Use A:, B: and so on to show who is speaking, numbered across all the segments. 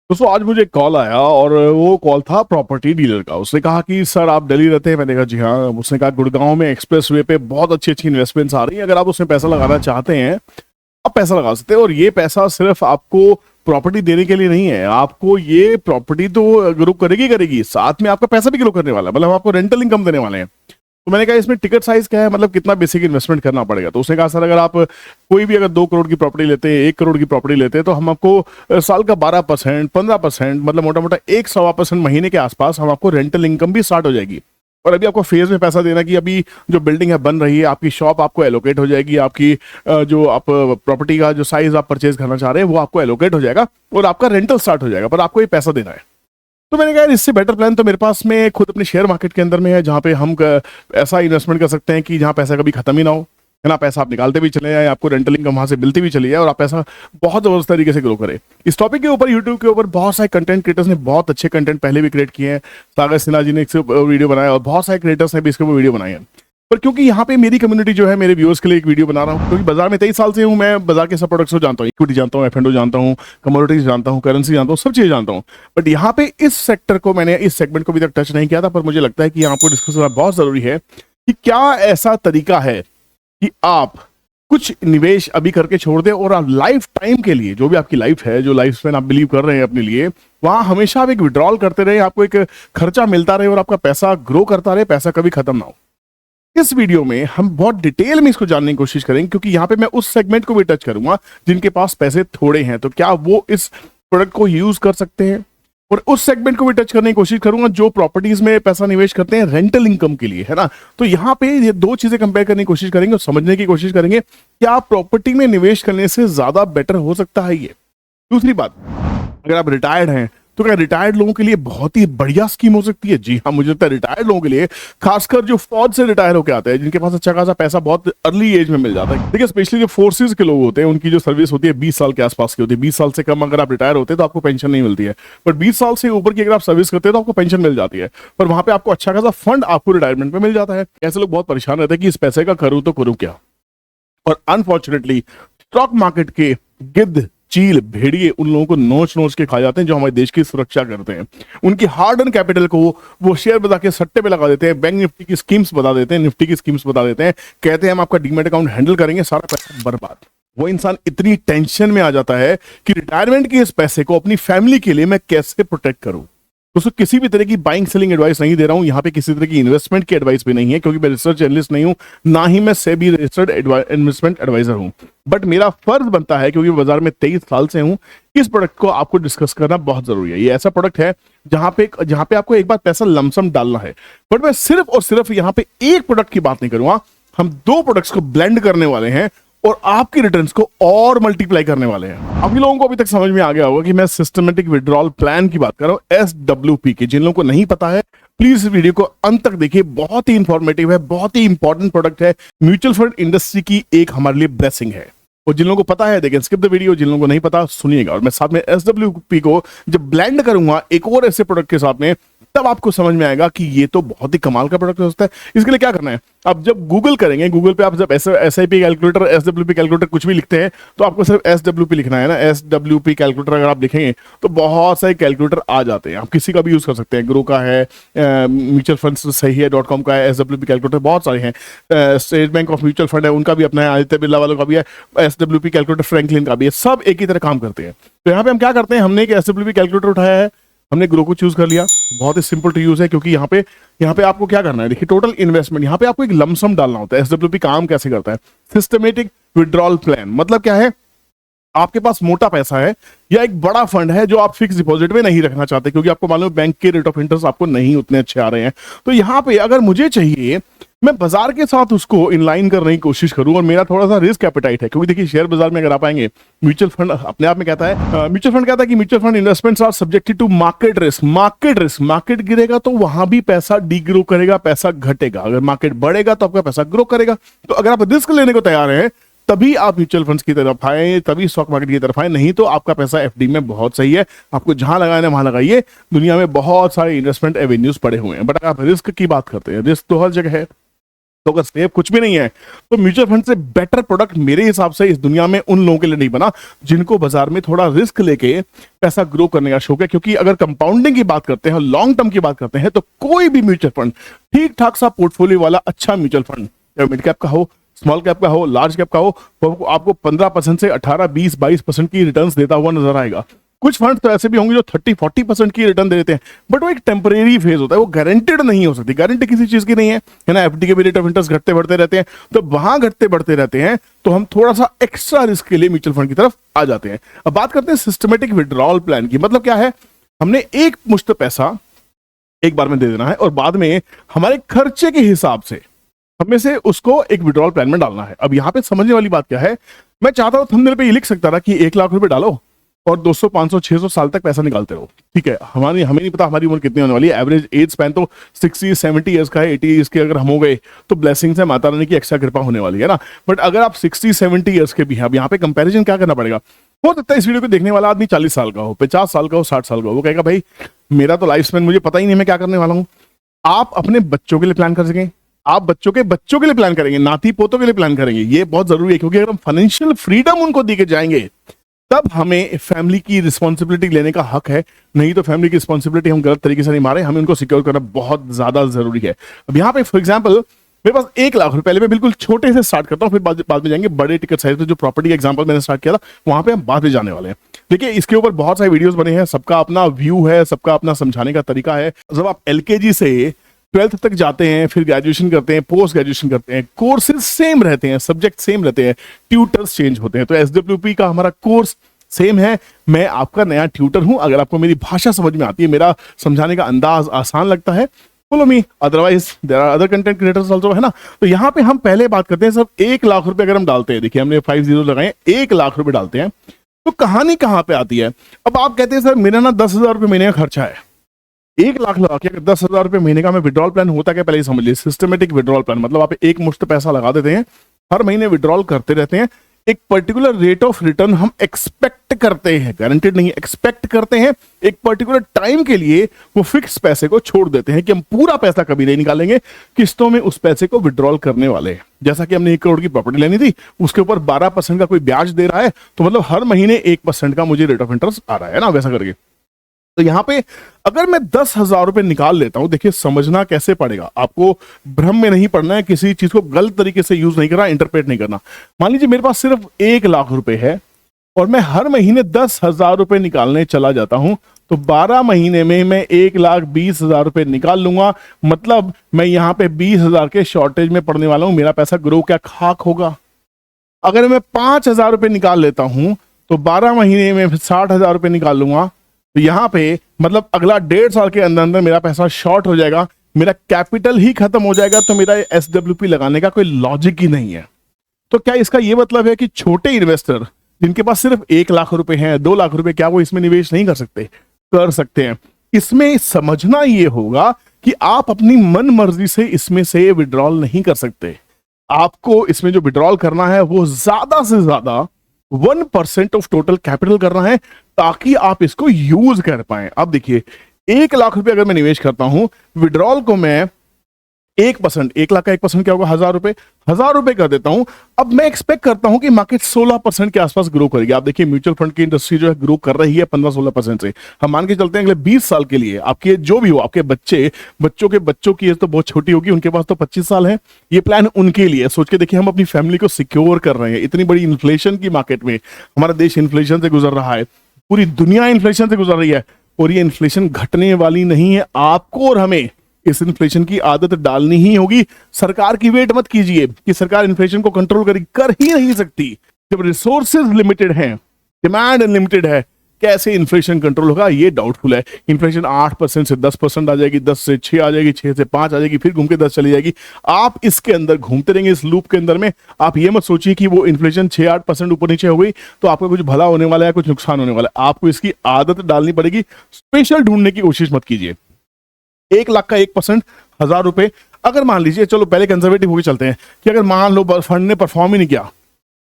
A: दोस्तों आज मुझे एक कॉल आया और वो कॉल था प्रॉपर्टी डीलर का। उसने कहा कि सर आप दिल्ली रहते हैं। मैंने कहा जी हाँ। उसने कहा गुड़गांव में एक्सप्रेस वे पे बहुत अच्छी अच्छी इन्वेस्टमेंट्स आ रही हैं, अगर आप उसमें पैसा लगाना चाहते हैं आप पैसा लगा सकते हैं। और ये पैसा सिर्फ आपको प्रॉपर्टी देने के लिए नहीं है, आपको ये प्रॉपर्टी तो ग्रो करेगी करेगी, साथ में आपका पैसा भी ग्रो करने वाला है, मतलब आपको रेंटल इनकम देने वाले हैं। तो मैंने कहा इसमें टिकट साइज क्या है, मतलब कितना बेसिक इन्वेस्टमेंट करना पड़ेगा। तो उसने कहा सर अगर आप कोई भी अगर 2 करोड़ की प्रॉपर्टी लेते हैं, 1 करोड़ की प्रॉपर्टी लेते हैं, तो हम आपको साल का 12% 15%, मतलब मोटा मोटा 1-1.25% महीने के आसपास हम आपको रेंटल इनकम भी स्टार्ट हो जाएगी। और अभी आपको फेज में पैसा देना कि अभी जो बिल्डिंग है बन रही है, आपकी शॉप आपको एलोकेट हो जाएगी, आपकी जो आप प्रॉपर्टी का जो साइज आप परचेज करना चाह रहे हैं वो आपको एलोकेट हो जाएगा और आपका रेंटल स्टार्ट हो जाएगा, पर आपको ये पैसा देना है। तो मैंने कहा यार इससे बेटर प्लान तो मेरे पास में खुद अपने शेयर मार्केट के अंदर में है, जहां पे हम ऐसा इन्वेस्टमेंट कर सकते हैं कि जहां पैसा कभी खत्म ही ना हो, है ना। पैसा आप निकालते भी चले जाए, आपको रेंटल इनकम वहां से मिलती भी चली जाए और आप पैसा बहुत जबरदस्त तरीके से ग्रो करें। इस टॉपिक के ऊपर यूट्यूब के ऊपर बहुत सारे कंटेंट क्रिएटर्स ने बहुत अच्छे कंटेंट पहले भी क्रिएट किए हैं। सागर सिन्हा जी ने इससे वीडियो बनाया और बहुत सारे क्रिएटर्स ने भी इसके ऊपर वीडियो बनाए हैं। पर क्योंकि यहाँ पे मेरी कम्युनिटी जो है, मेरे व्यूअर्स के लिए एक वीडियो बना रहा हूँ, क्योंकि बाजार में 23 साल से हूँ, मैं बाजार के सब प्रोडक्ट्स को जानता हूँ, इक्विटी जानता हूँ, एफ&ओ जानता हूँ, कमोडिटीज जानता हूँ, करेंसी जानता हूँ, सब चीज़ जानता हूँ। बट यहाँ पे इस सेक्टर को मैंने इस सेगमेंट को अभी तक टच नहीं किया था, पर मुझे लगता है कि यहाँ पर डिस्कस करना बहुत जरूरी है कि क्या ऐसा तरीका है कि आप कुछ निवेश अभी करके छोड़ दें और आप लाइफ टाइम के लिए, जो भी आपकी लाइफ है, जो लाइफ स्पैन आप बिलीव कर रहे हैं अपने लिए, वहां हमेशा आप एक विड्रॉल करते रहे, आपको एक खर्चा मिलता रहे और आपका पैसा ग्रो करता रहे, पैसा कभी खत्म ना हो। इस वीडियो में हम बहुत डिटेल में इसको जानने की कोशिश करेंगे, क्योंकि यहाँ पे मैं उस सेगमेंट को भी टच करूंगा जिनके पास पैसे थोड़े हैं, तो क्या वो इस प्रोडक्ट को यूज कर सकते हैं। और उस सेगमेंट को भी टच करने की कोशिश करूंगा जो प्रॉपर्टीज में पैसा निवेश करते हैं रेंटल इनकम के लिए, है ना। तो यहाँ पे ये दो चीजें कंपेयर करने की कोशिश करेंगे और समझने की कोशिश करेंगे क्या प्रॉपर्टी में निवेश करने से ज्यादा बेटर हो सकता है ये। दूसरी बात, अगर आप रिटायर्ड हैं तो क्या रिटायर्ड लोगों के लिए बहुत ही बढ़िया स्कीम हो सकती है। जी हाँ, मुझे लगता है रिटायर्ड लोगों के लिए, खासकर जो फौज से रिटायर होकर आते हैं, जिनके पास अच्छा खासा पैसा बहुत अर्ली एज में मिल जाता है। देखिए स्पेशली जो फोर्सेज के लोग होते हैं, उनकी जो सर्विस होती है 20 साल के आसपास की होती है। 20 साल से कम अगर आप रिटायर होते हैं तो आपको पेंशन नहीं मिलती है, बट 20 साल से ऊपर की अगर आप सर्विस करते हैं तो आपको पेंशन मिल जाती है। पर वहां पे आपको अच्छा खासा फंड आपको रिटायरमेंट में मिल जाता है। ऐसे लोग बहुत परेशान रहते हैं कि इस पैसे का करूँ तो करूँ क्या। और अनफॉर्चुनेटली स्टॉक मार्केट के गिद्ध, चील, भेड़िए उन लोगों को नोच नोच के खा जाते हैं जो हमारे देश की सुरक्षा करते हैं। उनकी हार्ड एंड कैपिटल को वो शेयर बता के सट्टे पे लगा देते हैं, बैंक निफ्टी की स्कीम्स बता देते हैं, निफ्टी की स्कीम्स बता देते हैं, कहते हैं हम आपका डीमैट अकाउंट हैंडल करेंगे, सारा पैसा बर्बाद। वो इंसान इतनी टेंशन में आ जाता है कि रिटायरमेंट के इस पैसे को अपनी फैमिली के लिए मैं कैसे प्रोटेक्ट करूं। दोस्तों किसी भी तरह की बाइंग सेलिंग एडवाइस नहीं दे रहा हूं, यहाँ पे किसी तरह की इन्वेस्टमेंट की एडवाइस भी नहीं है, क्योंकि मैं रिसर्च एनालिस्ट नहीं हूं, ना ही मैं सेबी रजिस्टर्ड इन्वेस्टमेंट एडवाइजर हूं। बट मेरा फर्ज बनता है, क्योंकि बाजार में 23 साल से हूं, इस प्रोडक्ट को आपको डिस्कस करना बहुत जरूरी है। ये ऐसा प्रोडक्ट है जहां पे आपको एक बार पैसा लमसम डालना है। बट मैं सिर्फ और सिर्फ यहाँ पे एक प्रोडक्ट की बात नहीं करूंगा, हम दो प्रोडक्ट्स को ब्लेंड करने वाले हैं और आपकी रिटर्न्स को और मल्टीप्लाई करने वाले हैं। आप लोगों को अभी तक समझ में आ गया होगा कि मैं सिस्टमेटिक विड्रॉल प्लान की बात कर रहा हूं, SWP की। जिन लोगों को नहीं पता है प्लीज इस वीडियो को अंत तक देखिए, बहुत ही इंफॉर्मेटिव है, बहुत ही इंपॉर्टेंट प्रोडक्ट है, म्यूचुअल फंड इंडस्ट्री की एक हमारे लिए ब्लेसिंग है। और जिन लोगों को पता है देखें स्किप द वीडियो, जिन लोगों को नहीं पता सुनिएगा। और मैं साथ में SWP को जब ब्लेंड करूंगा एक और ऐसे प्रोडक्ट के साथ में, तब आपको समझ में आएगा कि ये तो बहुत ही कमाल का प्रोडक्ट हो सकता है। इसके लिए क्या करना है, आप जब गूगल करेंगे, गूगल पे आप जब SIP कैलकुलेटर, SWP कैलकुलेटर कुछ भी लिखते हैं तो आपको सिर्फ SWP लिखना है ना। SWP कैलकुलेटर अगर आप लिखेंगे तो बहुत सारे कैलकुलेटर आ जाते हैं, आप किसी का भी यूज कर सकते हैं। ग्रो का है, म्यूचुअल फंड सही है .com का है, SWP कैलकुलेटर बहुत सारे हैं। State bank of mutual fund है, उनका भी अपना है, आदित्य बिरला वालों का भी है, SWP कैलकुलेटर फ्रैंकलिन का भी है, सब एक ही तरह काम करते हैं। तो यहाँ पे हम क्या करते हैं, हमने एक SWP कैलकुलेटर उठाया है, हमने ग्रो को चूज कर लिया, बहुत ही सिंपल टू यूज है। क्योंकि यहाँ पे आपको क्या करना है, देखिए टोटल इन्वेस्टमेंट, यहाँ पे आपको एक लमसम डालना होता है। SWP काम कैसे करता है, सिस्टमेटिक विड्रॉल प्लान, मतलब क्या है, आपके पास मोटा पैसा है या एक बड़ा फंड है जो आप फिक्स डिपॉजिट में नहीं रखना चाहते, क्योंकि आपको मालूम है बैंक के रेट ऑफ इंटरेस्ट आपको नहीं उतने अच्छे आ रहे हैं। तो यहाँ पे अगर मुझे चाहिए मैं बाजार के साथ उसको इनलाइन करने की कोशिश करूं, और मेरा थोड़ा सा रिस्क एपेटाइट है, क्योंकि देखिए शेयर बाजार में अगर आप आएंगे, म्यूचुअल फंड अपने आप में कहता है, म्यूचुअल फंड कहता है कि mutual fund investments are subjected to market risk. Market गिरेगा तो वहां भी पैसा डीग्रो करेगा, पैसा घटेगा। अगर मार्केट बढ़ेगा तो आपका पैसा ग्रो करेगा। तो अगर आप रिस्क लेने को तैयार हैं तभी आप म्यूचुअल फंड्स की तरफ आए, तभी स्टॉक मार्केट की तरफ आए, नहीं तो आपका पैसा FD में बहुत सही है, आपको जहां लगाना वहां लगाइए। दुनिया में बहुत सारे इन्वेस्टमेंट एवेन्यूज पड़े हुए हैं। बट अगर आप रिस्क की बात करते हैं, रिस्क तो हर जगह है। तो अगर सेफ कुछ भी नहीं है तो म्यूचुअल फंड से बेटर प्रोडक्ट मेरे हिसाब से इस दुनिया में उन लोगों के लिए नहीं बना जिनको बाजार में थोड़ा रिस्क लेके पैसा ग्रो करने का शौक है। क्योंकि अगर कंपाउंडिंग की बात करते हैं, लॉन्ग टर्म की बात करते हैं, तो कोई भी म्यूचुअल फंड ठीक ठाक सा पोर्टफोलियो वाला अच्छा म्यूचुअल फंड, मिड कैप का हो, स्मॉल कैप का हो, लार्ज कैप का हो, वो आपको 15% से 18, 20, 22% की रिटर्न्स देता हुआ नजर आएगा। कुछ फंड तो ऐसे भी होंगे जो 30-40% की रिटर्न दे देते हैं, बट वो एक टेम्परेरी फेज होता है, वो गारंटेड नहीं हो सकती। गारंटी किसी चीज की नहीं है ना। एफडी के भी रेट ऑफ इंटरेस्ट घटते बढ़ते रहते हैं, तो वहां घटते बढ़ते रहते हैं, तो हम थोड़ा सा एक्स्ट्रा रिस्क के लिए म्यूचुअल फंड की तरफ आ जाते हैं। अब बात करते हैं सिस्टमेटिक विड्रॉल प्लान की। मतलब क्या है, हमने एक मुश्त पैसा एक बार में दे देना है और बाद में हमारे खर्चे के हिसाब से हमें से उसको एक विड्रॉल प्लान में डालना है। अब यहाँ पे समझने वाली बात क्या है, मैं चाहता हूं थंबनेल पे ये लिख सकता था कि 1 लाख रुपए डालो और 200, 500, 600 साल तक पैसा निकालते रहो। ठीक है, हमें नहीं पता हमारी उम्र कितनी होने वाली है। एवरेज एज स्पैन तो 60-70 ईयर्स का है। 80 ईयर्स के अगर हम हो गए तो ब्लेसिंग्स है, माता रानी की एक्स्ट्रा कृपा होने वाली है ना। बट अगर आप 60-70 ईयर्स के भी हैं, अब यहाँ पे कंपैरिजन क्या करना पड़ेगा। हो सकता है इस वीडियो को देखने वाला आदमी 40 साल का हो, 50 साल का हो, 60 साल का हो, वो कहेगा भाई मेरा तो लाइफ स्पैन मुझे पता ही नहीं मैं क्या करने वाला हूँ। आप अपने बच्चों के लिए प्लान कर सकें, आप बच्चों के बच्चों के लिए प्लान करेंगे, नाती पोतों के लिए प्लान करेंगे, ये बहुत जरूरी है। क्योंकि अगर हम फाइनेंशियल फ्रीडम उनको देके जाएंगे तब हमें फैमिली की रिस्पॉन्सिबिलिटी लेने का हक है। नहीं तो फैमिली की रिस्पॉन्सिबिलिटी हम गलत तरीके से नहीं मारे, हमें उनको सिक्योर करना बहुत ज्यादा जरूरी है। अब यहाँ पे फॉर एग्जाम्पल मेरे पास 1 लाख रुपए, पहले मैं बिल्कुल छोटे से स्टार्ट करता हूँ, फिर बाद में जाएंगे बड़े टिकट साइज पे। जो प्रॉपर्टी का एग्जांपल मैंने स्टार्ट किया था वहां पे हम बाद में जाने वाले हैं। देखिए इसके ऊपर बहुत सारे वीडियोस बने हैं, सबका अपना व्यू है, सबका अपना समझाने का तरीका है। जब आप एलकेजी से 12th तक जाते हैं, फिर ग्रेजुएशन करते हैं, पोस्ट ग्रेजुएशन करते हैं, कोर्सेज सेम रहते हैं, सब्जेक्ट सेम रहते हैं, ट्यूटर्स चेंज होते हैं। तो एसडब्ल्यूपी का हमारा कोर्स सेम है। मैं आपका नया ट्यूटर हूं। अगर आपको मेरी भाषा समझ में आती है, मेरा समझाने का अंदाज आसान लगता है, follow me. Otherwise there are other content creators also, है ना। तो यहाँ पे हम पहले बात करते हैं सर 1 लाख रुपए अगर हम डालते हैं, देखिए हमने 5 जीरो लगाए, 1 लाख रुपए डालते हैं, तो कहानी कहाँ पे आती है। अब आप कहते हैं सर मेरा ना 10,000 रुपए महीने का खर्चा है, 1 लाख लगा के अगर 10,000 रुपए महीने का मैं विड्रॉल प्लान होता क्या, पहले ही समझ लीजिए। सिस्टमेटिक विड्रॉल प्लान मतलब आप एक मुश्त पैसा लगा देते हैं, हर महीने विड्रॉल करते रहते हैं, एक पर्टिकुलर रेट ऑफ रिटर्न हम एक्सपेक्ट करते हैं, गारंटेड नहीं, एक्सपेक्ट करते हैं। एक पर्टिकुलर टाइम के लिए वो फिक्स पैसे को छोड़ देते हैं कि हम पूरा पैसा कभी नहीं निकालेंगे, किस्तों में उस पैसे को विड्रॉल करने वाले हैं। जैसा कि हमने 1 करोड़ की प्रॉपर्टी लेनी थी, उसके ऊपर 12% का कोई ब्याज दे रहा है, तो मतलब हर महीने 1% का मुझे रेट ऑफ इंटरेस्ट आ रहा है ना, वैसा करके। तो यहां पे अगर मैं 10,000 रुपए निकाल लेता हूं, देखिए समझना कैसे पड़ेगा आपको, भ्रम में नहीं पड़ना है, किसी चीज को गलत तरीके से यूज नहीं करना, इंटरप्रेट नहीं करना। मान लीजिए मेरे पास सिर्फ 1 लाख रुपए है और मैं हर महीने 10,000 रुपए निकालने चला जाता हूं, तो 12 महीने में मैं 1,20,000 रुपए निकाल लूंगा। मतलब मैं यहां पे 20,000 के शॉर्टेज में पड़ने वाला हूं। मेरा पैसा ग्रो क्या खाक होगा। अगर मैं 5,000 रुपए निकाल लेता हूं तो 12 महीने में 60,000 रुपए निकाल लूंगा, तो यहां पे मतलब अगला 1.5 साल के अंदर अंदर मेरा पैसा शॉर्ट हो जाएगा, मेरा कैपिटल ही खत्म हो जाएगा। तो मेरा एसडब्ल्यूपी लगाने का कोई लॉजिक ही नहीं है। तो क्या इसका यह मतलब है कि छोटे इन्वेस्टर जिनके पास सिर्फ 1 लाख रुपए हैं, 2 लाख रुपए, क्या वो इसमें निवेश नहीं कर सकते? कर सकते हैं। इसमें समझना यह होगा कि आप अपनी मन मर्जी से इसमें से विड्रॉल नहीं कर सकते। आपको इसमें जो विड्रॉल करना है वो ज्यादा से ज्यादा 1% ऑफ टोटल कैपिटल करना है, ताकि आप इसको यूज कर पाए। अब देखिए 1 लाख रुपए अगर मैं निवेश करता हूं, विड्रॉल को मैं 1%, 1 लाख का 1% क्या होगा, 1,000 रुपए, 1,000 रुपए कर देता हूं। अब मैं एक्सपेक्ट करता हूं कि मार्केट 16% के आसपास ग्रो करेगी। आप देखिए म्यूचुअल फंड की इंडस्ट्री जो है ग्रो कर रही है 15-16% से। हम मान के चलते हैं अगले 20 साल के लिए आपके जो भी हो, आपके बच्चों के बच्चों की एज तो बहुत छोटी होगी, उनके पास तो 25 साल है। ये प्लान उनके लिए सोच के देखिए, हम अपनी फैमिली को सिक्योर कर रहे हैं। इतनी बड़ी इन्फ्लेशन की मार्केट में हमारा देश इन्फ्लेशन से गुजर रहा है, पूरी दुनिया इन्फ्लेशन से गुजर रही है, और ये इन्फ्लेशन घटने वाली नहीं है। आपको और हमें इस इन्फ्लेशन की आदत डालनी ही होगी। सरकार की वेट मत कीजिए कि सरकार इन्फ्लेशन को कंट्रोल करेगी, कर ही नहीं सकती। जब रिसोर्सेज लिमिटेड हैं, डिमांड अनलिमिटेड है, कैसे इन्फ्लेशन कंट्रोल होगा, ये डाउटफुल है। इन्फ्लेशन 8% से 10% आ जाएगी, 10 से 6 आ जाएगी, 6 से 5 आ जाएगी, फिर घूम के 10 चली जाएगी। आप इसके अंदर घूमते रहेंगे, इस लूप के अंदर में। आप ये मत सोचिए कि वो इन्फ्लेशन 6-8% ऊपर नीचे हो गई तो आपका कुछ भला होने वाला है, कुछ नुकसान होने वाला है। आपको इसकी आदत डालनी पड़ेगी। स्पेशल ढूंढने की कोशिश मत कीजिए। 1 लाख का 1%, 1,000 रुपए। अगर मान लीजिए, चलो पहले कंजर्वेटिव होकर चलते हैं, कि अगर मान लो फंड ने परफॉर्म ही नहीं किया,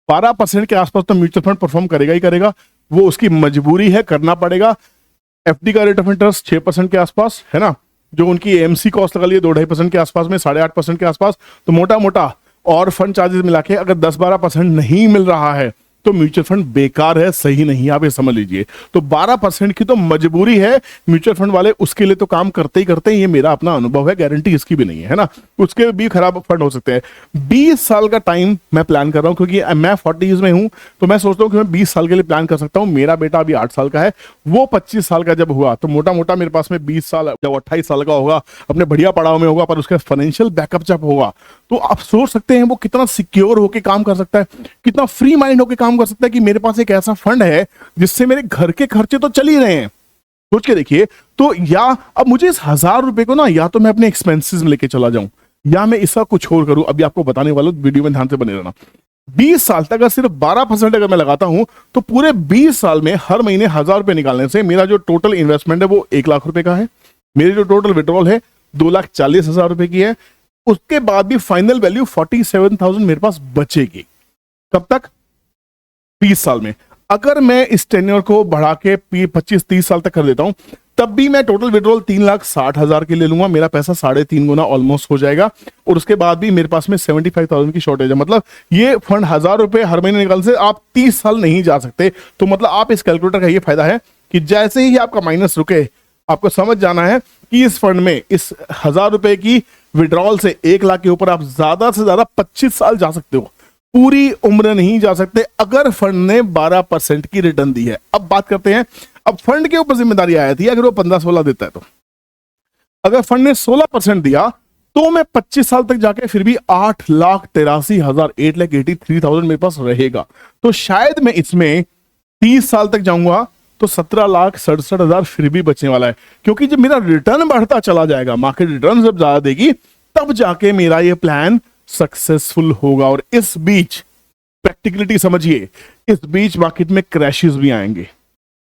A: 12% के आसपास तो म्यूचुअल फंड परफॉर्म करेगा ही करेगा, वो उसकी मजबूरी है, करना पड़ेगा। एफडी का रेट ऑफ इंटरेस्ट 6% के आसपास है ना, जो उनकी एएमसी कॉस्ट लगा ली है 2-2.5% के आसपास में, 8.5% के आसपास, तो मोटा मोटा और फंड चार्जेस मिला के अगर 10-12% नहीं मिल रहा है तो म्यूचुअल फंड बेकार है, सही नहीं है, आप ये समझ लीजिए। तो 12% की तो मजबूरी है, म्यूचुअल फंड वाले उसके लिए तो काम करते ही करते हैं, ये मेरा अपना अनुभव है, गारंटी इसकी भी नहीं है ना, उसके भी खराब फंड हो सकते हैं। 20 साल का टाइम मैं प्लान कर रहा हूं, क्योंकि मैं 40s में हूं, तो मैं सोचता हूं कि मैं 20 साल के लिए प्लान कर सकता हूं। मेरा बेटा अभी 8 साल का है, वो 25 साल का जब हुआ तो मोटा मोटा मेरे पास में 20 साल, जब 28 साल का होगा अपने बढ़िया पड़ाव में होगा, पर उसका फाइनेंशियल बैकअप जब होगा तो आप सोच सकते हैं वो कितना सिक्योर होकर काम कर सकता है, कितना फ्री माइंड होकर काम कर सकता है कि मेरे पास एक ऐसा फंड है जिससे मेरे घर के खर्चे तो चल ही रहे हैं। सोच के देखिए। तो या अब मुझे इस 1000 रुपए को ना, या तो मैं अपने एक्सपेंसेस में लेके चला जाऊं, या मैं इसका कुछ और करूं। अभी आपको बताने वाला हूं, वीडियो में ध्यान से बने रहना। 20 साल तक अगर सिर्फ 12% अगर मैं लगाता हूं तो पूरे 20 साल में हर महीने 1000 रुपए निकालने से मेरा जो टोटल इन्वेस्टमेंट है वो 1 लाख रुपए का है। मेरी जो टोटल विड्रॉल है 2,40,000 रुपए की है। उसके बाद भी फाइनल वैल्यू 47,000 मेरे पास बचेगी। कब तक? 20 साल में। अगर मैं इस टेन्योर को बढ़ा के 25-30 साल तक कर देता हूं, तब भी मैं टोटल विड्रॉल 3,60,000 के ले लूंगा, मेरा पैसा 3.5 गुना ऑलमोस्ट हो जाएगा। और उसके बाद भी मेरे पास में 75,000 की शॉर्टेज है। मतलब ये फंड 1000 रुपए हर महीने निकालने से आप 30 साल नहीं जा सकते। तो मतलब आप इस कैलकुलेटर का ये फायदा है कि जैसे ही आपका माइनस रुके, आपको समझ जाना है कि इस फंड में इस 1000 रुपए की विड्रॉल से 1 लाख के ऊपर आप ज्यादा से ज्यादा 25 साल जा सकते हो, पूरी उम्र नहीं जा सकते, अगर फंड ने 12% की रिटर्न दी है। अब बात करते हैं, अब फंड के ऊपर जिम्मेदारी आ जाती है, अगर वो 15-16 देता है तो। अगर फंड ने 16% दिया तो मैं 25 साल तक जाके फिर भी 8,83,000 8,83,000 मेरे पास रहेगा। तो शायद मैं इसमें 30 साल तक जाऊंगा तो 17,67,000 फिर भी बचने वाला है। क्योंकि जब मेरा रिटर्न बढ़ता चला जाएगा, मार्केट रिटर्न जब ज्यादा देगी, तब जाके मेरा ये प्लान सक्सेसफुल होगा। और इस बीच प्रैक्टिकलिटी समझिए, इस बीच मार्केट में क्रैशेस भी आएंगे,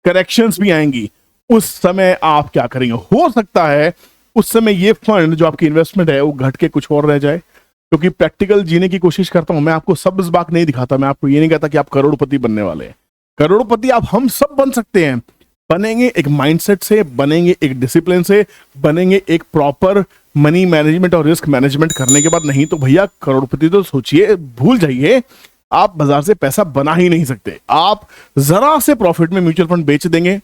A: करेक्शंस भी आएंगी। उस समय आप क्या करेंगे? हो सकता है उस समय ये फंड जो आपकी इन्वेस्टमेंट है वो घट के कुछ और रह जाए। क्योंकि प्रैक्टिकल जीने की कोशिश करता हूं मैं, आपको सब्ज बाग नहीं दिखाता। मैं आपको ये नहीं कहता कि आप करोड़पति बनने वाले हैं। करोड़पति आप हम सब बन सकते हैं, बनेंगे एक माइंडसेट से, बनेंगे एक डिसिप्लिन से, बनेंगे एक प्रॉपर मनी मैनेजमेंट और रिस्क मैनेजमेंट करने के बाद। नहीं तो भैया करोड़पति तो सोचिए, भूल जाइए, आप बाजार से पैसा बना ही नहीं सकते। आप जरा से प्रॉफिट में म्यूचुअल फंड बेच देंगे,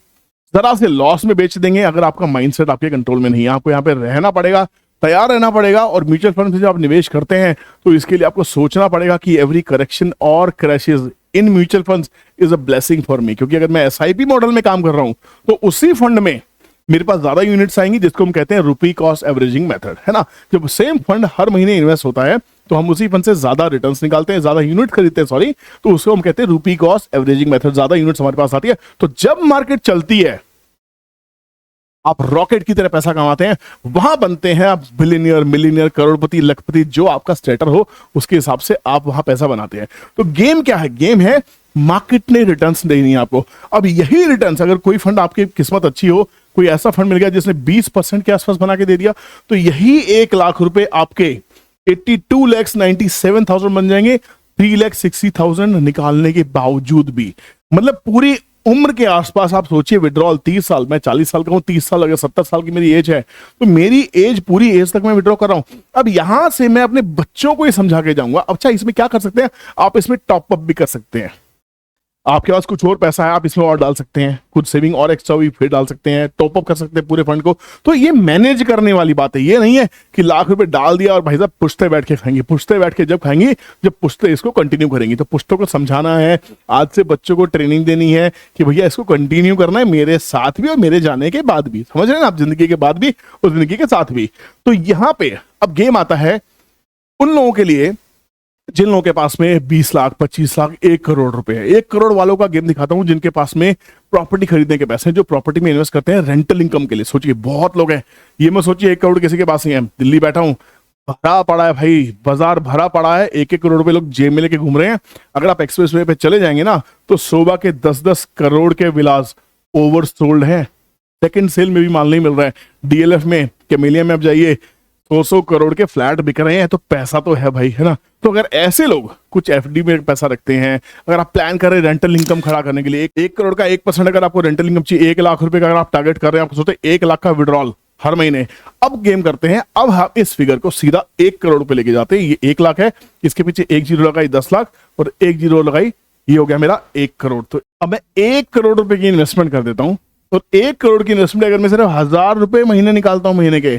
A: जरा से लॉस में बेच देंगे, अगर आपका माइंडसेट आपके कंट्रोल में नहीं है। आपको यहाँ पे रहना पड़ेगा, तैयार रहना पड़ेगा। और म्यूचुअल फंड में जब आप निवेश करते हैं तो इसके लिए आपको सोचना पड़ेगा कि एवरी करेक्शन और crashes in mutual funds is a blessing for me. क्योंकि अगर मैं एसआईपी मॉडल में काम कर रहा हूं तो उसी फंड में मेरे पास ज्यादा यूनिट्स आएंगी, जिसको हम कहते हैं रुपी कॉस्ट एवरेजिंग मेथड, है ना। जब सेम फंड हर महीने इन्वेस्ट होता है तो हम उसी फंड से ज्यादा रिटर्न्स निकालते हैं, ज्यादा यूनिट खरीदते हैं, सॉरी, तो उसको हम कहते हैं रुपी कॉस्ट एवरेजिंग मेथड। ज्यादा यूनिट्स हमारे पास आती है, तो जब मार्केट चलती है आप रॉकेट की तरह पैसा कमाते हैं, वहां बनते हैं आप बिलियनियर, मिलियनियर, करोड़पति, लखपति, जो आपका स्टेटस हो उसके हिसाब से आप वहां पैसा बनाते हैं। तो गेम क्या है? गेम है मार्केट ने रिटर्न्स देनी है आपको। अब यही रिटर्न्स, अगर कोई फंड आपकी किस्मत अच्छी हो, कोई ऐसा फंड मिल गया जिसने 20% के आसपास बना के दे दिया, तो यही 1 लाख रुपए आपके 82,97,000 बन जाएंगे 3,60,000 निकालने के बावजूद भी। मतलब पूरी उम्र के आसपास आप सोचिए, विड्रॉल 30 साल, मैं 40 साल का हूं, 30 साल अगर 70 साल की मेरी एज है तो मेरी एज, पूरी एज तक मैं विड्रॉ कर रहा हूं। अब यहां से मैं अपने बच्चों को ये समझा के जाऊंगा। अच्छा, इसमें क्या कर सकते हैं आप? इसमें टॉप अप भी कर सकते हैं। आपके पास कुछ और पैसा है, आप इसमें और डाल सकते हैं, कुछ सेविंग और एक्स्ट्रा भी फिर डाल सकते हैं, टॉप अप कर सकते हैं पूरे फंड को। तो ये मैनेज करने वाली बात है। ये नहीं है कि लाख रुपए डाल दिया और भाई साहब पुश्ते बैठ के खाएंगे। पुश्ते बैठ के जब खाएंगे, जब पुश्ते इसको कंटिन्यू करेंगे। तो पुश्तों को समझाना है, आज से बच्चों को ट्रेनिंग देनी है कि भैया इसको कंटिन्यू करना है, मेरे साथ भी और मेरे जाने के बाद भी। समझ रहे हैं आप? जिंदगी के बाद भी और जिंदगी के साथ भी। तो यहां पे अब गेम आता है उन लोगों के लिए जिन लोगों के पास में 20 लाख, 25 लाख, 1 करोड़ रुपए है। 1 करोड़ वालों का गेम दिखाता हूं, जिनके पास में प्रॉपर्टी खरीदने के पैसे हैं, जो प्रॉपर्टी में इन्वेस्ट करते हैं रेंटल इनकम के लिए। सोचिए बहुत लोग हैं, ये मत सोचिए 1 करोड़ किसी के पास नहीं है। दिल्ली बैठा हूं, भरा पड़ा है भाई, बाजार भरा पड़ा है, 1-1 करोड़ रुपए लोग जेब में लेके घूम रहे हैं। अगर आप एक्सप्रेस वे पे चले जाएंगे ना तो शोभा के 10-10 करोड़ के विलास ओवर सोल्ड है, सेकंड सेल में भी माल नहीं मिल रहा है। डीएलएफ में, कैमेलिया में आप जाइए, 100 करोड़ के फ्लैट बिक रहे हैं। तो पैसा तो है भाई, है ना। तो अगर ऐसे लोग कुछ एफडी में पैसा रखते हैं, अगर आप प्लान कर रहे हैं रेंटल इनकम खड़ा करने के लिए, 1 करोड़ का 1% अगर आपको रेंटल इनकम चाहिए, 1 लाख रुपए का अगर आप टारगेट कर रहे हैं, आपको सोचते 1 लाख का विड्रॉल हर महीने। अब गेम करते हैं, अब हम इस फिगर को सीधा 1 करोड़ पे लेके जाते हैं। ये 1 लाख है, इसके पीछे एक जीरो लगाई 10 लाख और एक जीरो लगाई, ये हो गया मेरा 1 करोड़। तो अब मैं 1 करोड़ रुपए की इन्वेस्टमेंट कर देता हूं, और 1 करोड़ की इन्वेस्टमेंट अगर मैं सिर्फ 1000 रुपए महीने निकालता हूं महीने के,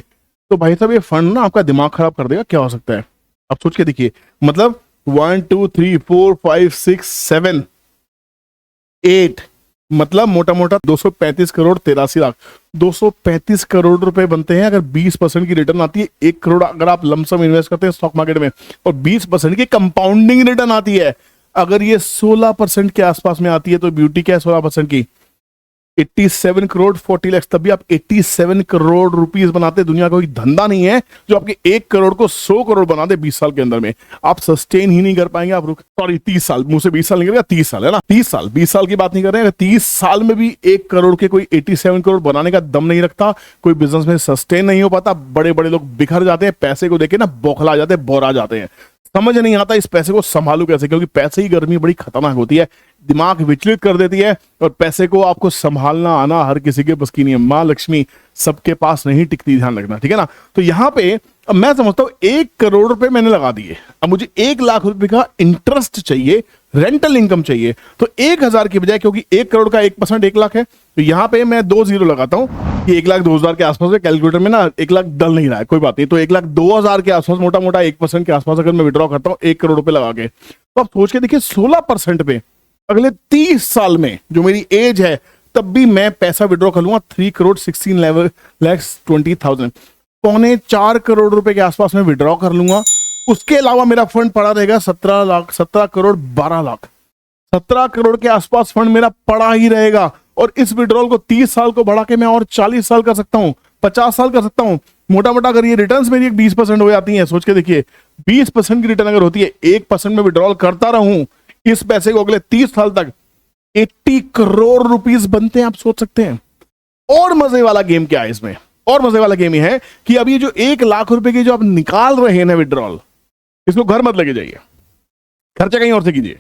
A: तो भाई साहब ये फंड ना आपका दिमाग खराब कर देगा। क्या हो सकता है आप सोच के देखिए। मतलब 1 2 3 4 5 6 7 8, मतलब मोटा मोटा 235 करोड़ 83 लाख, 235 करोड़ रुपए बनते हैं अगर 20% की रिटर्न आती है। 1 करोड़ अगर आप लमसम इन्वेस्ट करते हैं स्टॉक मार्केट में, और 20% की कंपाउंडिंग रिटर्न आती है, अगर ये 16% के आसपास में आती है, तो ब्यूटी क्या है 16% की? 87 करोड़ 40 लाख। तभी आप 87 करोड़ रुपीस बनाते। दुनिया का कोई धंधा नहीं है जो आपके 1 करोड़ को 100 करोड़ बना दे 20 साल के अंदर में। आप सस्टेन ही नहीं कर पाएंगे। आप 30 साल, मुंह से 20 साल निकल गया, 30 साल है ना, 30 साल, 20 साल की बात नहीं कर रहे हैं। 30 साल में भी 1 करोड़ के कोई 87 करोड़ बनाने का दम नहीं रखता, कोई बिजनेस में सस्टेन नहीं हो पाता। बड़े बड़े लोग बिखर जाते हैं, पैसे को देखे ना बौखला जाते हैं, बोरा जाते हैं। समझ नहीं आता इस पैसे को संभालू कैसे, क्योंकि पैसे की गर्मी बड़ी खतरनाक होती है, दिमाग विचलित कर देती है, और पैसे को आपको संभालना आना हर किसी के बस की नहीं है। माँ लक्ष्मी सबके पास नहीं टिकती, ध्यान रखना, ठीक है ना। तो यहां पे अब मैं समझता हूं 1 करोड़ रुपए मैंने लगा दिए, अब मुझे 1 लाख रुपए का इंटरेस्ट चाहिए, रेंटल इनकम चाहिए। तो 1000 की बजाय, क्योंकि 1 करोड़ का 1% 1 लाख है, तो यहां पे मैं 2 जीरो लगाता हूं कि 1 लाख 2000 के आसपास है। कैलकुलेटर में ना 1 लाख डल नहीं रहा है, कोई बात नहीं। तो 1 लाख 2000 के आसपास, मोटा मोटा 1% के आसपास अगर मैं विड्रॉ करता हूं 1 करोड़ रुपए लगा के, तो आप सोच के देखिए 16% पे अगले 30 साल में जो मेरी एज है, तब भी मैं पैसा विड्रॉ कर लूंगा 3 करोड़ 16 lakhs 20,000, 4.25 करोड़ रुपए के आसपास में विड्रॉ कर लूंगा। उसके अलावा मेरा फंड पड़ा रहेगा 17 करोड़ 12 लाख, 17 करोड़ के आसपास फंड मेरा पड़ा ही रहेगा। और इस विड्रॉल को 30 साल को बढ़ा के मैं और 40 साल कर सकता हूं, 50 साल कर सकता हूं। मोटा मोटा अगर ये रिटर्न्स मेरी 20% हो जाती हैं, सोच के देखिए 20% की रिटर्न अगर होती है, 1% में विड्रॉल करता रहूं, इस पैसे को अगले 30 साल तक 80 करोड़ रुपीस बनते हैं। आप सोच सकते हैं। और मजे वाला गेम क्या है इसमें? और मजे वाला गेम ये है कि अब ये जो 1 लाख रुपए की जो आप निकाल रहे हैं ना विड्रॉल, इसको घर मत लेके जाइए, खर्चा कहीं और से कीजिए।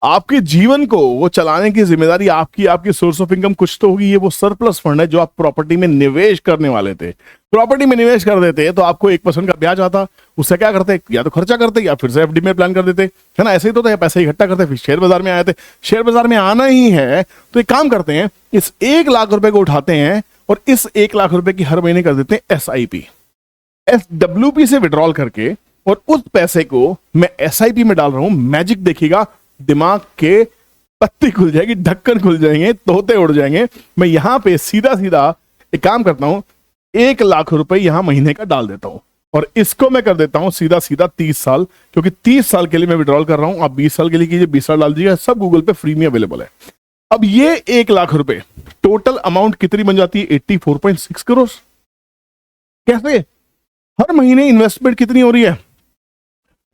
A: आपके जीवन को वो चलाने की जिम्मेदारी आपकी, आपकी सोर्स ऑफ इनकम कुछ तो होगी। ये वो सरप्लस फंड है जो आप प्रॉपर्टी में निवेश करने वाले थे। प्रॉपर्टी में निवेश कर देते तो आपको 1% का ब्याज आता, उससे क्या करते, या तो खर्चा करते या फिर से एफडी में प्लान कर देते, है ना। ऐसे ही तो था, पैसे इकट्ठा करते, फिर शेयर बाजार में आए थे। शेयर बाजार में आना ही है तो एक काम करते हैं, इस 1 लाख रुपए को उठाते हैं और इस 1 लाख रुपए की हर महीने कर देते हैं SIP, SWP से विड्रॉल करके, और उस पैसे को मैं SIP में डाल रहा हूं। मैजिक देखिएगा, दिमाग के पत्ती खुल जाएगी, ढक्कन खुल जाएंगे, तोते उड़ जाएंगे। मैं यहां पे सीधा सीधा एक काम करता हूं, 1 लाख रुपए यहां महीने का डाल देता हूं, और इसको मैं कर देता हूं सीधा सीधा 30 साल, क्योंकि 30 साल के लिए मैं विड्रॉल कर रहा हूं। आप 20 साल के लिए कीजिए, 20 साल डाल दीजिएगा, सब गूगल पे फ्री में अवेलेबल है। अब ये 1 लाख रुपए टोटल अमाउंट कितनी बन जाती है? 84.6 करोड़। कैसे? हर महीने इन्वेस्टमेंट कितनी हो रही है?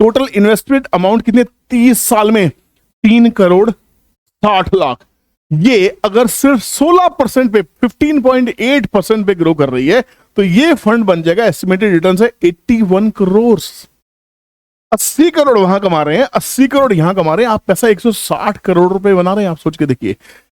A: टोटल इन्वेस्टमेंट अमाउंट कितने? 30 साल में 3 करोड़ 60 लाख। ये अगर सिर्फ 16% पे, 15.8% पे ग्रो कर रही है, तो ये फंड बन जाएगा, एस्टिमेटेड रिटर्न है 81 करोड़। 80 करोड़ वहां कमा रहे हैं, 80 करोड़ यहां कमा रहे हैं, आप पैसा 160 करोड़ रुपए बना रहे हैं। आप सोच के देखिए,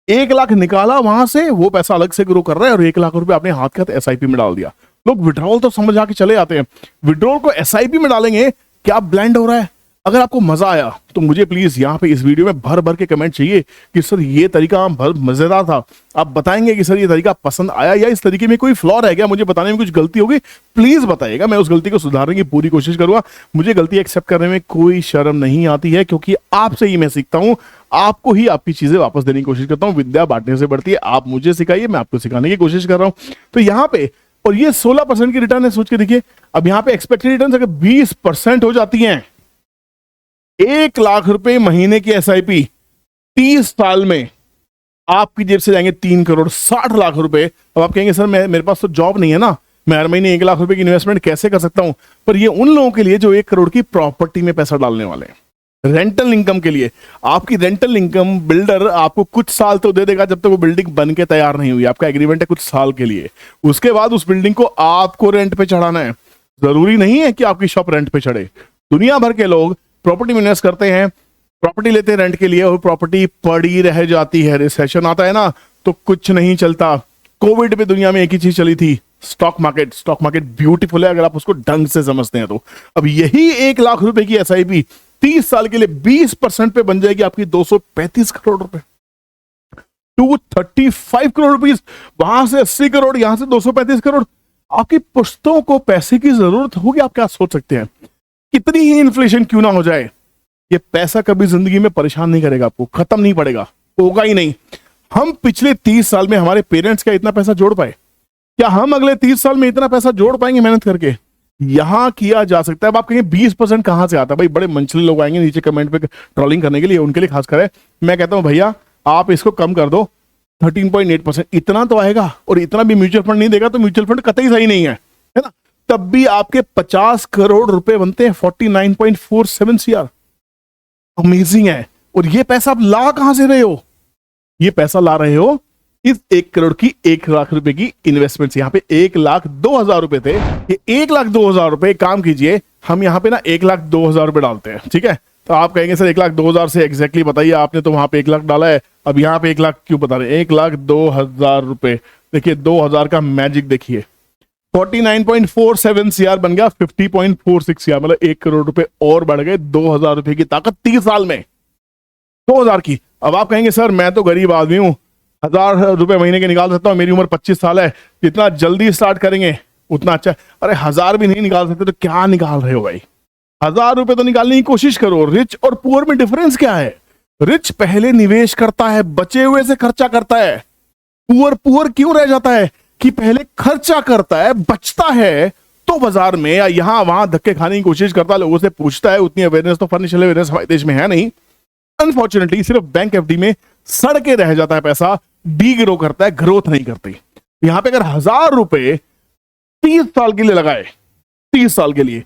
A: 1 लाख निकाला वहां से, वो पैसा अलग से ग्रो कर रहा है, और 1 लाख रुपए आपने हाथ के हाथ SIP में डाल दिया। लोग विड्रॉल तो समझ आके चले आते हैं, विड्रॉल को SIP में डालेंगे, क्या ब्लेंड हो रहा है। अगर आपको मजा आया तो मुझे प्लीज यहाँ पे इस वीडियो में भर भर के कमेंट चाहिए कि सर ये तरीका बहुत मजेदार था। आप बताएंगे कि सर ये तरीका पसंद आया, या इस तरीके में कोई फ्लॉ रह गया, मुझे बताने में कुछ गलती होगी, प्लीज बताइएगा। मैं उस गलती को सुधारने की पूरी कोशिश करूंगा। मुझे गलती एक्सेप्ट करने में कोई शर्म नहीं आती है, क्योंकि आपसे ही मैं सीखता हूं, आपको ही आपकी चीजें वापस देने की कोशिश करता हूं। विद्या बांटने से बढ़ती है, आप मुझे सिखाइए, मैं आपको सिखाने की कोशिश कर रहा हूं। तो यहाँ पे, और ये 16% की रिटर्न है, सोच के देखिए। अब यहाँ पे एक्सपेक्टेड रिटर्न अगर 20% हो जाती है, 1 लाख रुपए महीने की SIP 30 साल में आपकी जेब से जाएंगे 3 करोड़ 60 लाख रुपए। अब आप कहेंगे सर मेरे पास तो जॉब नहीं है ना, मैं हर महीने 1 लाख रुपए की इन्वेस्टमेंट कैसे कर सकता हूं? पर ये उन लोगों के लिए जो 1 करोड़ की प्रॉपर्टी में पैसा डालने वाले हैं, रेंटल इनकम के लिए। आपकी रेंटल इनकम बिल्डर आपको कुछ साल तो दे देगा, जब तक वो बिल्डिंग बन के तैयार नहीं हुई। आपका एग्रीमेंट है कुछ साल के लिए, उसके बाद उस बिल्डिंग को आपको रेंट पे चढ़ाना है। जरूरी नहीं है कि आपकी शॉप रेंट पे चढ़े। दुनिया भर के लोग प्रॉपर्टी में इन्वेस्ट करते हैं, प्रॉपर्टी लेते हैं रेंट के लिए, और प्रॉपर्टी पड़ी रह जाती है। रिसेशन आता है ना तो कुछ नहीं चलता। कोविड में दुनिया में एक ही चीज चली थी, स्टॉक मार्केट ब्यूटीफुल है अगर आप उसको ढंग से समझते हैं तो। अब यही 1 लाख रुपए की एसआईपी 30 साल के लिए 20% पे बन जाएगी आपकी 235 करोड़ रुपए, 235 करोड़ रुपीस। वहां से 80 करोड़, यहां से 235 करोड़। आपकी पुश्तों को पैसे की जरूरत होगी, आप क्या सोच सकते हैं? कितनी ही इन्फ्लेशन क्यों ना हो जाए, ये पैसा कभी जिंदगी में परेशान नहीं करेगा आपको, खत्म नहीं पड़ेगा, होगा ही नहीं। हम पिछले 30 साल में हमारे पेरेंट्स का इतना पैसा जोड़ पाए, क्या हम अगले 30 साल में इतना पैसा जोड़ पाएंगे मेहनत करके? यहां किया जा सकता है। अब आप कहेंगे 20% कहां से आता है? भाई बड़े मंचले लोग आएंगे नीचे कमेंट पे ट्रोलिंग करने के लिए, उनके लिए खासकर है। मैं कहता हूं भैया आप इसको कम कर दो, 13.8%, इतना तो आएगा। और इतना भी म्यूचुअल फंड नहीं देगा तो म्यूचुअल फंड कतई सही नहीं है ना। तब भी आपके 50 करोड़ रुपए बनते हैं, 49.47 CR। अमेजिंग है। और ये पैसा आप ला कहां से रहे हो? ये पैसा ला रहे हो इस 1 करोड़ की 1 लाख रुपए की इन्वेस्टमेंट से। यहाँ पे 1,02,000 रुपए थे, ये 1,02,000 रुपए। काम कीजिए, हम यहाँ पे ना 1,02,000 रुपए डालते हैं, ठीक है? तो आप कहेंगे सर 1,02,000 से एग्जैक्टली बताइए, आपने तो वहां पे 1 लाख डाला है, अब यहाँ पे 1 लाख क्यों बता रहे हैं? 1,02,000 रुपए। देखिए 2,000 का मैजिक देखिए, 49.47 CR बन गया 50.46 CR, मतलब 1 करोड़ रुपए और बढ़ गए। 2,000 रुपए की ताकत 30 साल में, 2,000 की। अब आप कहेंगे सर मैं तो गरीब आदमी हूं, 1,000 रुपए महीने के निकाल सकता हूं, मेरी उम्र 25 साल है, जितना जल्दी स्टार्ट करेंगे उतना अच्छा। अरे 1,000 भी नहीं निकाल सकते तो क्या निकाल रहे हो भाई? 1,000 रुपए तो निकालने की कोशिश करो। रिच और पुअर में डिफरेंस क्या है? रिच पहले निवेश करता है, बचे हुए से खर्चा करता है। पुअर क्यों रह जाता है कि पहले खर्चा करता है, बचता है तो बाजार में या यहां वहां धक्के खाने की कोशिश करता है, लोगों से पूछता है। उतनी अवेयरनेस तो फाइनेंशियल अवेयरनेस हमारे देश में है नहीं। अनफॉर्चुनेटली सिर्फ बैंक एफडी में सड़ के रह जाता है पैसा, डी ग्रो करता है, ग्रोथ नहीं करती। यहां पे अगर 1,000 रुपए 30 साल के लिए लगाए, 30 साल के लिए,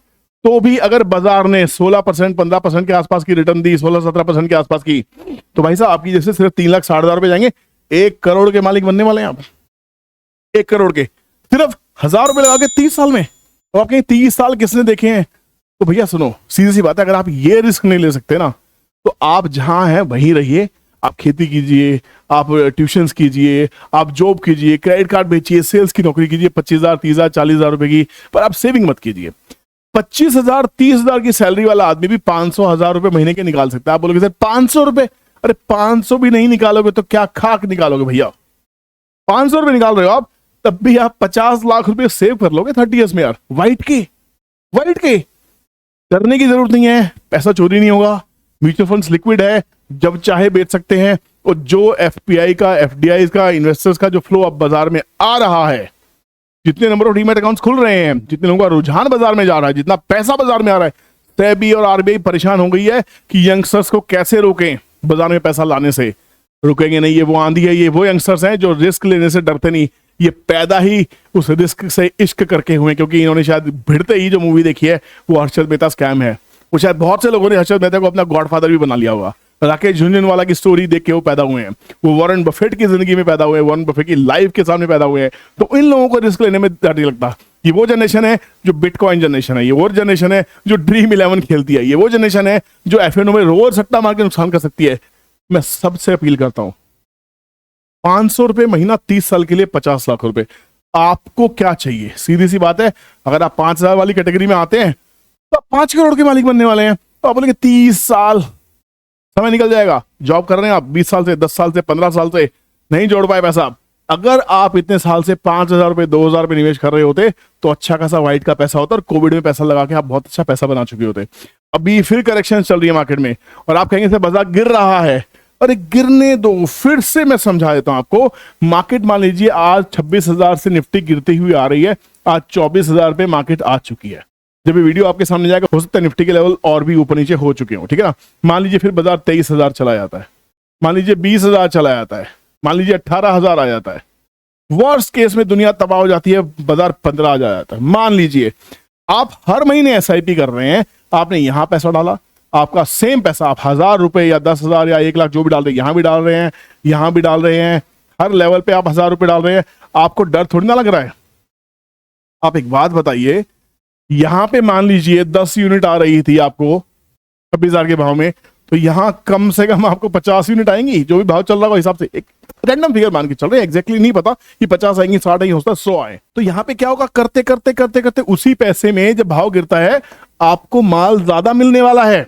A: तो भी अगर बाजार ने 16%, 15% के आसपास की रिटर्न दी, 16-17% के आसपास की, तो भाई साहब आपकी जैसे सिर्फ 3,60,000 रुपए जाएंगे, 1 करोड़ के मालिक बनने वाले हैं आप। 1 करोड़ के सिर्फ 1,000 रुपए लगा के 30 साल में। तो आप कहें 30 साल किसने देखे हैं? तो भैया सुनो, सीधी सी बात है, अगर आप ये रिस्क नहीं ले सकते ना, तो आप जहां हैं वहीं रहिए। आप खेती कीजिए, आप ट्यूशंस कीजिए, आप जॉब कीजिए, क्रेडिट कार्ड बेचिए, सेल्स की नौकरी कीजिए 25,000, 30,000, 40,000 रुपए की, पर आप सेविंग मत कीजिए। 25,000, 30,000 की सैलरी वाला आदमी भी 500, 1,000 रुपए महीने के निकाल सकता है। आप बोलोगे सर 500 रुपए, अरे 500 भी नहीं निकालोगे तो क्या खाक निकालोगे भैया? 500 रुपए निकाल रहे हो आप, तब भी आप 50 लाख रुपए सेव कर लोगे 30 ईयर्स में यार। वाइट के करने की जरूरत नहीं है, पैसा चोरी नहीं होगा, म्यूचुअल फंड्स लिक्विड है, जब चाहे बेच सकते हैं। और जो एफपीआई का, एफडीआई का, इन्वेस्टर्स का जो फ्लो अब बाजार में आ रहा है, जितने नंबर ऑफ डीमैट अकाउंट्स खुल रहे हैं, जितने लोगों का रुझान बाजार में जा रहा है, जितना पैसा बाजार में आ रहा है, सेबी और आरबीआई परेशान हो गई है कि यंगस्टर्स को कैसे रोकें बाजार में पैसा लाने से। रुकेंगे नहीं, ये वो आंधी है, ये वो यंगस्टर्स हैं जो रिस्क लेने से डरते नहीं, ये पैदा ही उस रिस्क से इश्क करके हुए, क्योंकि इन्होंने शायद भिड़ते ही जो मूवी देखी है वो हर्षद मेहता स्कैम है। वो शायद बहुत से लोगों ने हर्षद मेहता को अपना गॉडफादर भी बना लिया होगा। राकेश झुनझुनवाला की स्टोरी देख के वो पैदा हुए हैं, वो वॉरेन बफेट की जिंदगी में पैदा हुए हैं, वॉरेन बफेट की लाइफ के सामने पैदा हुए हैं। तो इन लोगों को रिस्क लेने में डर नहीं लगता। ये वो जनरेशन है जो बिटकॉइन जनरेशन है, ये वो जनरेशन है जो ड्रीम 11 खेलती है, ये वो जनरेशन है जो एफएनओ में रोज सट्टा मार के नुकसान कर सकती है। मैं सबसे अपील करता हूं, 500 रुपए महीना 30 साल के लिए 50 लाख रुपए। आपको क्या चाहिए? सीधी सी बात है, अगर आप 5,000 वाली कैटेगरी में आते हैं तो आप 5 करोड़ के मालिक बनने वाले हैं। तो आप बोलेंगे 30 साल समय निकल जाएगा, जॉब कर रहे हैं आप 20 साल से, 10 साल से, 15 साल से, नहीं जोड़ पाए पैसा। अगर आप इतने साल से 5,000 रुपए, 2,000 रुपए निवेश कर रहे होते तो अच्छा खासा वाइट का पैसा होता और कोविड में पैसा लगा के आप बहुत अच्छा पैसा बना चुके होते। अभी फिर करेक्शन चल रही है मार्केट में और आप कहेंगे सर बाजार गिर रहा है। अरे गिरने दो, फिर से मैं समझा देता हूं आपको। मार्केट मान लीजिए आज 26,000 से निफ्टी गिरती हुई आ रही है, आज 24,000 पे मार्केट आ चुकी है। जब ये वीडियो आपके सामने जाएगा हो सकता है निफ्टी के लेवल और भी ऊपर नीचे हो चुके हो, ठीक है ना। मान लीजिए फिर बाजार 23,000 चला जाता है, मान लीजिए 20,000 चला जाता है, मान लीजिए 18,000 आ जाता है। वर्स्ट केस में दुनिया तबाह हो जाती है, बाजार 15 आ जाता है। मान लीजिए आप हर महीने एसआईपी कर रहे हैं, आपने यहां पैसा डाला, आपका सेम पैसा आप 1,000 रुपए या 10,000 या 1 लाख जो भी डाल रहे हैं, यहां भी डाल रहे हैं, यहां भी डाल रहे हैं, हर लेवल पे आप 1,000 रुपए डाल रहे हैं। आपको डर थोड़ी ना लग रहा है? आप एक बात बताइए, यहां पे मान लीजिए 10 यूनिट आ रही थी आपको 26,000 के भाव में, तो यहां कम से कम आपको 50 यूनिट आएंगी, जो भी भाव चल रहा है हिसाब से। रैंडम फिगर मान के चल रहे हैं, एग्जैक्टली नहीं पता कि 50 आएंगे, 60 आएंगे, होता 100 आए। तो यहां पे क्या होगा, करते करते करते करते उसी पैसे में जब भाव गिरता है आपको माल ज्यादा मिलने वाला है।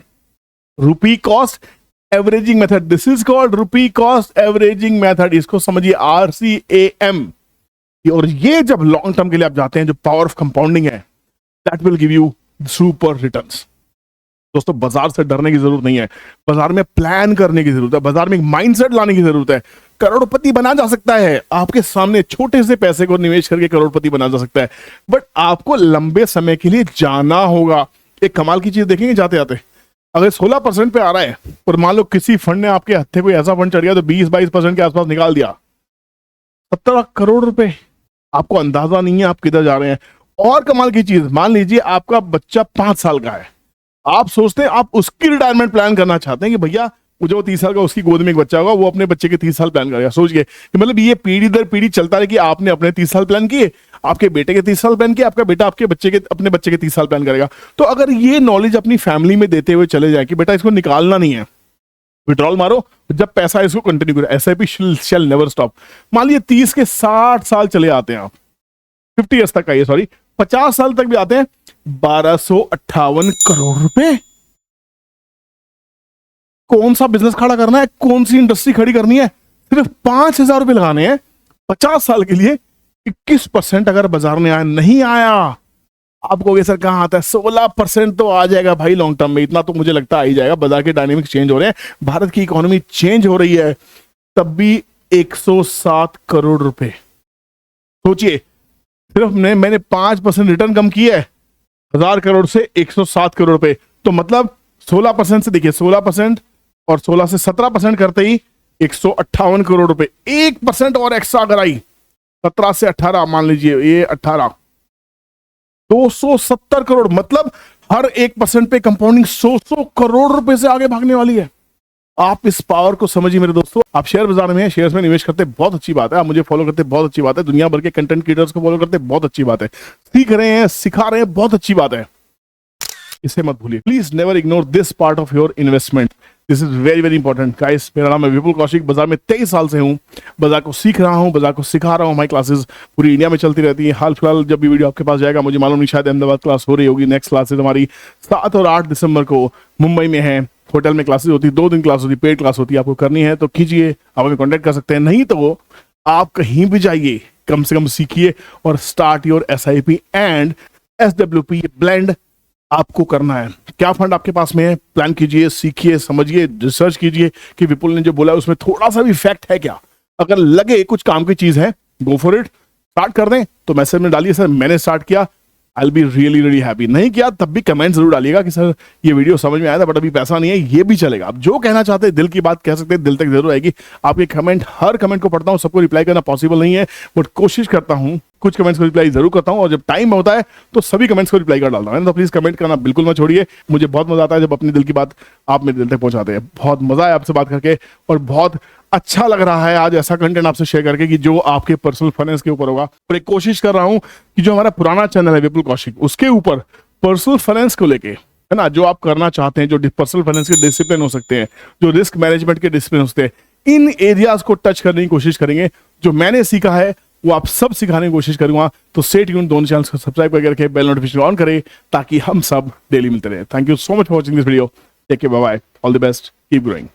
A: रुपी cost averaging method, this is called rupee cost averaging method, इसको समझिए RCAM। और ये जब लॉन्ग टर्म के लिए आप जाते हैं, जो पावर ऑफ कंपाउंडिंग है, that will give you super returns. दोस्तों बाजार से डरने की जरूरत नहीं है, बाजार में प्लान करने की जरूरत है, बाजार में एक माइंडसेट लाने की जरूरत है। करोड़पति बना जा सकता है, आपके सामने छोटे से पैसे को निवेश करके करोड़पति बना जा सकता है, बट आपको लंबे समय के लिए जाना होगा। एक कमाल की चीज देखेंगे जाते जाते, अगर 16% पे आ रहा है और मान लो किसी फंड ने आपके हत्थे कोई ऐसा फंड चढ़ गया तो 20-22% के आसपास निकाल दिया, 17 करोड़ रुपए, आपको अंदाजा नहीं है आप किधर जा रहे हैं। और कमाल की चीज, मान लीजिए आपका बच्चा 5 साल का है, आप सोचते हैं आप उसकी रिटायरमेंट प्लान करना चाहते हैं कि भैया जो 30 साल का उसकी गोद में एक बच्चा होगा वो अपने बच्चे के 30 साल प्लान करेगा। सोचिए कि मतलब ये पीढ़ी दर पीढ़ी चलता है कि आपने अपने 30 साल प्लान किए, आपके बेटे के 30 साल प्लान किए, आपका बेटा आपके बच्चे के अपने बच्चे के 30 साल प्लान करेगा। तो अगर ये नॉलेज अपनी फैमिली में देते हुए चले जाए कि बेटा इसको निकालना नहीं है, विड्रॉल मारो, जब पैसा इसको कंटिन्यू करो, SIP शैल नेवर स्टॉप। मान लीजिए 30 के 60 साल चले आते हैं आप, 50 ईयर्स तक का, ये सॉरी 50 साल तक भी आते हैं, 1258 करोड़ रुपए। कौन सा बिजनेस खड़ा करना है, कौन सी इंडस्ट्री खड़ी करनी है, सिर्फ 5,000 रुपए लगाने हैं 50 साल के लिए। 21% अगर बाजार में आया, नहीं आया, आप कहोगे सर कहां आता है, 16% तो आ जाएगा भाई लॉन्ग टर्म में, इतना तो मुझे लगता आ ही जाएगा। बाजार के डायनेमिक्स चेंज हो रहे हैं, भारत की इकोनॉमी चेंज हो रही है, तब भी 107 करोड़ रुपए। सोचिए सिर्फ मैंने 5% रिटर्न कम किया है, 1000 करोड़ से 107 करोड़ रुपए। तो मतलब 16% से, देखिए 16% और 16 से 17% करते ही 158 करोड़ रुपए। 1% और एक्स्ट्रा अगर आई, 17 से 18 मान लीजिए, ये 18, 270 करोड़। मतलब हर 1% पे कंपाउंडिंग 100 करोड़ रुपए से आगे भागने वाली है। आप इस पावर को समझिए मेरे दोस्तों। आप शेयर बाजार में हैं, शेयर्स में निवेश करते बहुत अच्छी बात है, आप मुझे फॉलो करते बहुत अच्छी बात है, दुनिया भर के कंटेंट क्रिएटर्स को फॉलो करते बहुत अच्छी बात है, सीख रहे हैं, सिखा रहे हैं, बहुत अच्छी बात है, इसे मत भूलिए। Please never ignore this part of your investment, this is very very important guys. मेरा नाम है विपुल कौशिक, बाजार में 23 साल से हूँ, बाजार को सीख रहा हूँ, बाजार को सिखा रहा हूँ। हमारी क्लासेस पूरी इंडिया में चलती रहती है। हाल फिलहाल जब भी वीडियो आपके पास जाएगा, मुझे मालूम नहीं, शायद अहमदाबाद क्लास हो रही होगी। नेक्स्ट क्लासेस हमारी 7 और 8 दिसंबर को मुंबई में है, होटल में क्लासेस होती, 2 दिन क्लास होती, पेड क्लास होती है। आपको करनी है तो कीजिए, आप हमें कॉन्टेक्ट कर सकते हैं, नहीं तो आप कहीं भी जाइए, कम से कम सीखिए और start your SIP and SWP blend आपको करना है। क्या फंड आपके पास में है, प्लान कीजिए, सीखिए, समझिए, रिसर्च कीजिए कि विपुल ने जो बोला उसमें थोड़ा सा भी फैक्ट है क्या। अगर लगे कुछ काम की चीज है, गो फॉर इट, स्टार्ट कर दें तो मैसेज में डालिए सर मैंने स्टार्ट किया, I will be really really happy. नहीं किया तब भी कमेंट जरूर डालिएगा कि सर ये वीडियो समझ में आया था बट अभी पैसा नहीं है, ये भी चलेगा। आप जो कहना चाहते हैं, दिल की बात कह सकते हैं, दिल तक जरूर आएगी। आपके कमेंट, हर कमेंट को पढ़ता हूँ, सबको रिप्लाई करना पॉसिबल नहीं है बट कोशिश करता हूँ, कुछ कमेंट्स को रिप्लाई जरूर करता हूँ और जब टाइम होता है तो सभी कमेंट्स को रिप्लाई कर डालता हूँ। तो प्लीज कमेंट करना बिल्कुल मत छोड़िए, मुझे बहुत मजा आता है जब अपनी दिल की बात आप मेरे दिल तक पहुंचाते हैं। बहुत मजा है आपसे बात करके और बहुत अच्छा लग रहा है आज ऐसा कंटेंट आपसे शेयर करके कि जो आपके पर्सनल फाइनेंस के ऊपर होगा। और एक कोशिश कर रहा हूं कि जो हमारा पुराना चैनल है विपुल कौशिक, उसके ऊपर पर्सनल फाइनेंस को लेके, है ना, जो आप करना चाहते हैं, जो पर्सनल फाइनेंस के डिसिप्लिन हो सकते हैं, जो रिस्क मैनेजमेंट के डिसिप्लिन हो सकते हैं, इन एरियाज को टच करने की कोशिश करेंगे। जो मैंने सीखा है वो आप सब सिखाने की कोशिश करूंगा। तो स्टे ट्यून्ड, दोनों चैनल्स को सब्सक्राइब करके रखें, बेल नोटिफिकेशन ऑन करें ताकि हम सब डेली मिलते रहे। Thank you so much for watching this video, take care, bye bye, all the best, keep growing.